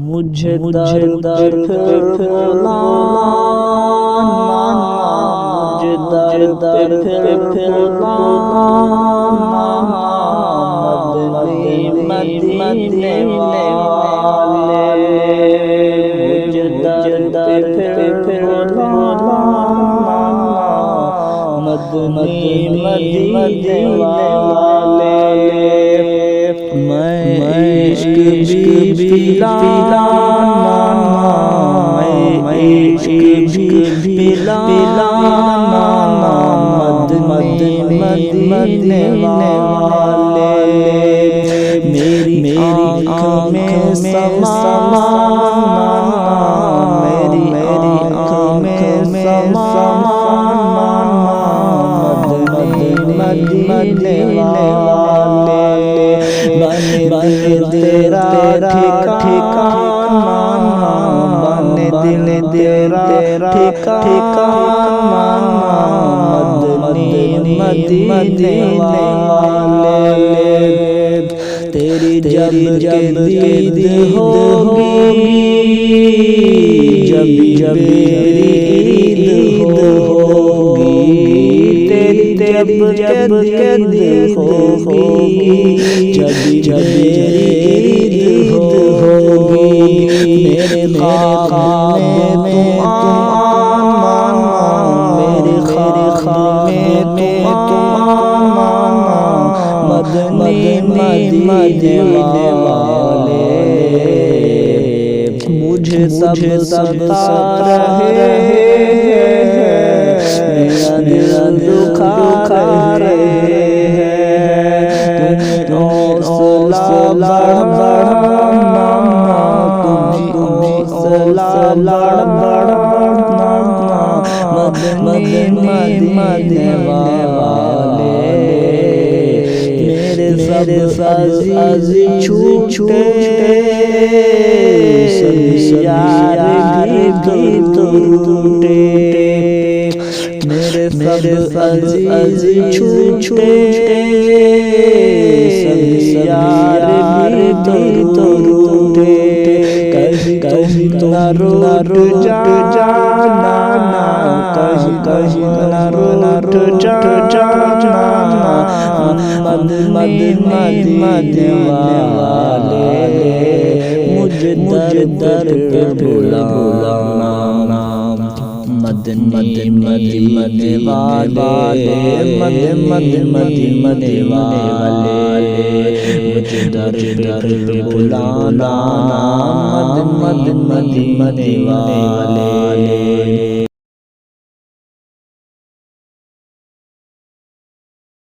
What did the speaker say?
مجھے در در پھر بلانا، مجھے در در پھر بلانا، مدنی مدینے والے، مجھے در در پھر بلانا، مدنی مدینے والے، میں عشق بھی پلانا، میں عشق بھی پلانا، مدنی مدینے والے، میری آنکھ میں سمانا، میری آنکھ میں سمانا، مدنی مدینے والے، بنے تیرا ٹھکانہ، بنے دل تیرا ٹھکانہ، مدنی مدینے والے، تیری جب دید ہوگی، جب میری عید ہوگی، تیری جب دید ہوگی، جب میری عید ہوگی، میرے خواب میں تم آنا، میرے خواب میں تم آنا، مدنی مدینے والے، مجھے سب ستا رہے ہیں، میرا دل دکھا رہے ہیں، تمہیں حوصلہ بڑھانا، تمہیں حوصلہ بڑھانا، مدنی مدینے والے، میرے سب عزیز چھوٹے، سب یار بھی ٹوٹے، میرے سب عزیز چھوٹے، سب یار بھی ٹوٹے، کہیں نہ روٹ جانا، کہیں نہ روٹ جانا، مدنی مدینے والے، مجھے در در پہ بلانا، مدنی مدینے والے، مدینے والے، مجھے در در پہ بلانا، مدنی مدینے والے۔